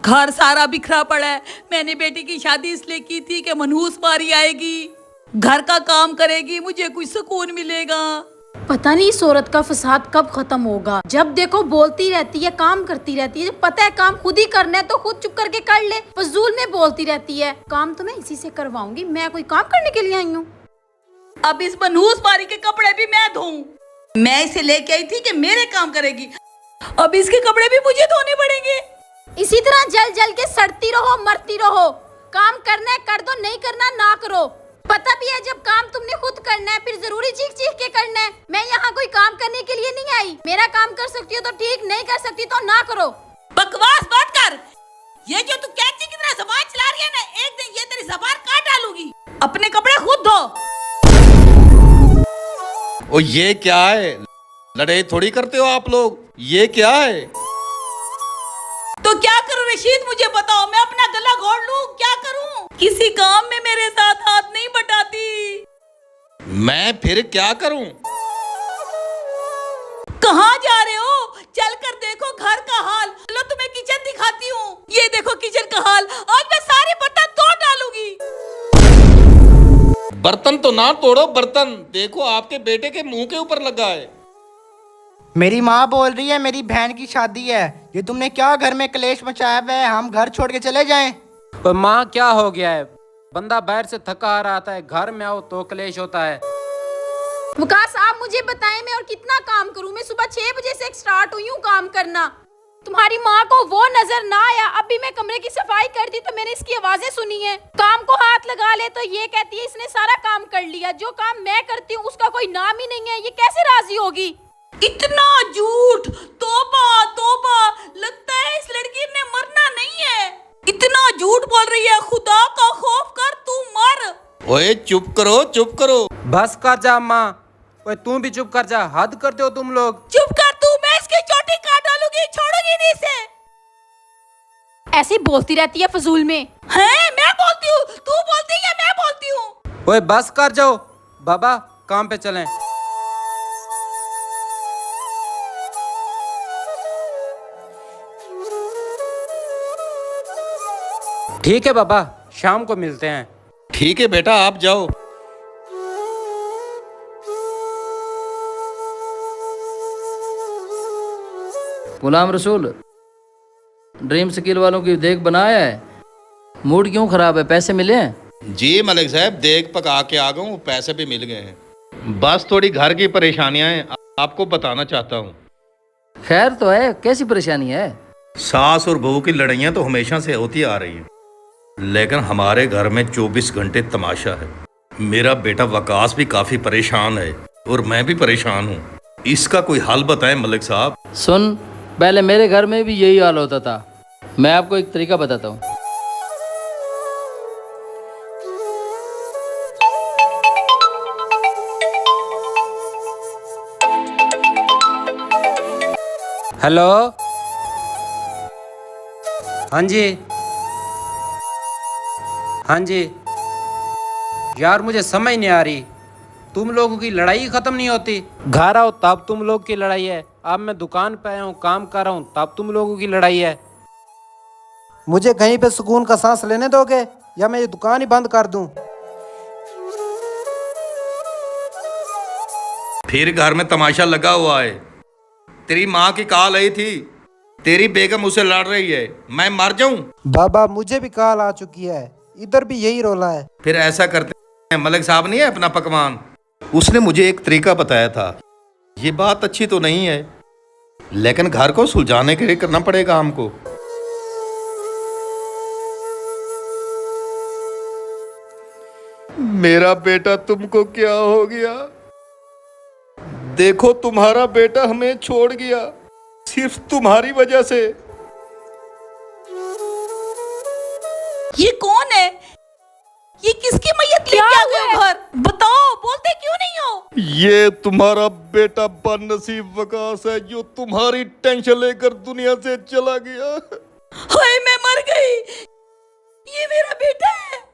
घर सारा बिखरा पड़ा है। मैंने बेटी की शादी इसलिए की थी कि मनहूस मारी आएगी, घर का काम करेगी, मुझे कुछ सुकून मिलेगा। पता नहीं इस औरत का फसाद कब खत्म होगा। जब देखो बोलती रहती है, काम करती रहती है। जब पता है काम खुद ही करना है तो खुद चुप करके कर ले। फजूल में बोलती रहती है। काम तो मैं इसी से करवाऊंगी, मैं कोई काम करने के लिए आई हूँ। अब इस मनहूस मारी के कपड़े भी मैं धोऊं। मैं इसे लेके आई थी कि मेरे काम करेगी, अब इसके कपड़े भी मुझे धोने पड़ेंगे। इसी तरह जल जल के सड़ती रहो, मरती रहो। काम करना है कर दो, नहीं करना ना करो। पता भी है जब काम तुमने खुद करना है फिर जरूरी चीख चीख के करना है। मैं यहाँ कोई काम करने के लिए नहीं आई। मेरा काम कर सकती हो तो ठीक, नहीं कर सकती तो ना करो। बकवास मत कर। ये जो तू कैंची की तरह जबान चला रही है ना, एक दिन ये तेरी जबान काट डालूंगी। अपने कपड़े खुद धो। ओ ये क्या है? लड़ाई थोड़ी करते हो आप लोग, ये क्या है? तो क्या करूं रशीद, मुझे बताओ। मैं अपना गला घोट लूं, क्या करूं? किसी काम में मेरे साथ हाथ नहीं बटाती। मैं फिर क्या करूं? कहाँ जा रहे हो? चल कर देखो घर का हाल। चलो तुम्हें किचन दिखाती हूँ। ये देखो किचन का हाल। आज मैं सारे बर्तन तोड़ डालूंगी। बर्तन तो ना तोड़ो, बर्तन देखो आपके बेटे के मुंह के ऊपर लगा है। मेरी माँ बोल रही है मेरी बहन की शादी है। ये तुमने क्या घर में कलेश मचाया हुआ है? हम घर छोड़ के चले जाएं? पर माँ क्या हो गया है? बंदा बाहर से थका आ रहा है, घर में आओ तो कलेश होता है। विकास आप मुझे बताएं मैं और कितना काम करूं? मैं सुबह 6 बजे से स्टार्ट हुई हूँ काम करना। तुम्हारी माँ को वो नजर ना आया। अभी मैं कमरे की सफाई कर दी तो मैंने इसकी आवाजें सुनी है। काम को हाथ लगा ले तो ये कहती है इसने सारा काम कर लिया। जो काम मैं करती हूँ उसका कोई नाम ही नहीं है। ये कैसे राजी होगी? इतना झूठ! तौबा तौबा, लगता है इस लड़की ने मरना नहीं है। इतना झूठ बोल रही है। खुदा का खौफ कर, तू मर। ओए चुप करो, चुप करो। बस कर जा माँ। ओए तू भी चुप कर जा, हद करते हो तुम लोग। चुप कर तू, मैं इसकी चोटी काट डालूंगी, छोड़ूंगी नहीं इसे। ऐसे ही बोलती रहती है फजूल में। हैं, मैं बोलती हूँ, तू बोलती है, मैं बोलती हूँ। ओए बस कर जाओ बाबा, काम पे चलें। ठीक है बाबा, शाम को मिलते हैं। ठीक है बेटा, आप जाओ। गुलाम रसूल, ड्रीम स्किल वालों की देख बनाया है। मूड क्यों खराब है? पैसे मिले हैं? जी मलिक साहब, देख पका के आ गया हूँ, पैसे भी मिल गए हैं। बस थोड़ी घर की परेशानियां हैं, आपको बताना चाहता हूँ। खैर तो है, कैसी परेशानी है? सास और बहू की लड़ाइयाँ तो हमेशा से होती आ रही हैं, लेकिन हमारे घर में 24 घंटे तमाशा है। मेरा बेटा वकास भी काफी परेशान है और मैं भी परेशान हूँ। इसका कोई हल बताएं मलिक साहब। सुन, पहले मेरे घर में भी यही हाल होता था। मैं आपको एक तरीका बताता हूँ। हेलो, हाँ जी, हाँ जी। यार मुझे समझ नहीं आ रही, तुम लोगों की लड़ाई खत्म नहीं होती। घर आओ तब तुम लोग की लड़ाई है। अब मैं दुकान पे आया हूँ, काम कर रहा हूँ, तब तुम लोगों की लड़ाई है। मुझे कहीं पे सुकून का सांस लेने दोगे या मैं ये दुकान ही बंद कर दूं? फिर घर में तमाशा लगा हुआ है। तेरी माँ की कॉल आई थी, तेरी बेगम उसे लड़ रही है, मैं मर जाऊं? बाबा मुझे भी कॉल आ चुकी है, इधर भी यही रोला है। फिर ऐसा करते हैं, मलिक साहब नहीं है अपना पकवान, उसने मुझे एक तरीका बताया था। ये बात अच्छी तो नहीं है, लेकिन घर को सुलझाने के लिए करना पड़ेगा हमको। मेरा बेटा तुमको क्या हो गया? देखो तुम्हारा बेटा हमें छोड़ गया, सिर्फ तुम्हारी वजह से। ये कौन है? ये किसकी मैयत लेके आ गए हो घर? बताओ, बोलते क्यों नहीं हो? ये तुम्हारा बेटा बदनसीब वकास है, जो तुम्हारी टेंशन लेकर दुनिया से चला गया। हाय मैं मर गई। ये मेरा बेटा है।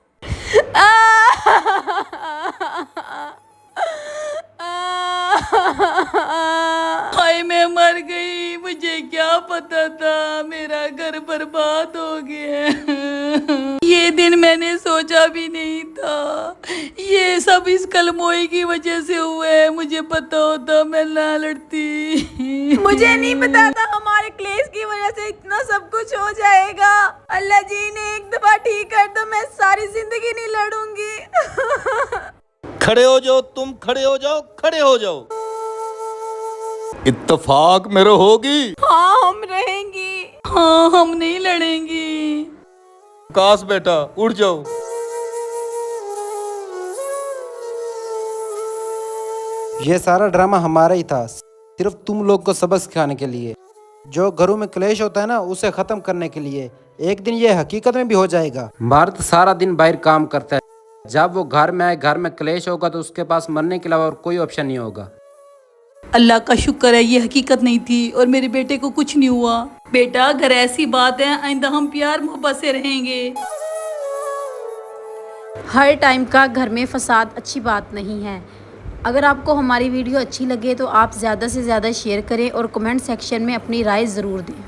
हाय मैं मर गई, मुझे क्या पता था मेरा घर बर्बाद हो गया। ये दिन मैंने सोचा भी नहीं था। ये सब इस कलमोई की वजह से हुआ है। मुझे पता होता मैं ना लड़ती। मुझे नहीं पता था हमारे क्लेश की वजह से इतना सब कुछ हो जाएगा। अल्लाह जी ने एक दफा ठीक कर दो, मैं सारी जिंदगी नहीं लड़ूंगी। खड़े हो जाओ, तुम खड़े हो जाओ, खड़े हो जाओ। इत्तेफाक मेरे होगी। हाँ हम रहेंगी। हाँ हम नहीं लड़ेंगी। वकास बेटा उठ जाओ। ये सारा ड्रामा हमारा ही था, सिर्फ तुम लोग को सबक सिखाने के लिए। जो घरों में क्लेश होता है ना, उसे खत्म करने के लिए। एक दिन ये हकीकत में भी हो जाएगा। भारत सारा दिन बाहर काम करता है, जब वो घर में आए, घर में क्लेश होगा तो उसके पास मरने के अलावा और कोई ऑप्शन नहीं होगा। अल्लाह का शुक्र है ये हकीकत नहीं थी और मेरे बेटे को कुछ नहीं हुआ। बेटा अगर ऐसी बात है, आइंदा हम प्यार मोहब्बत से रहेंगे। हर टाइम का घर में फसाद अच्छी बात नहीं है। अगर आपको हमारी वीडियो अच्छी लगे तो आप ज़्यादा से ज़्यादा शेयर करें और कमेंट सेक्शन में अपनी राय ज़रूर दें।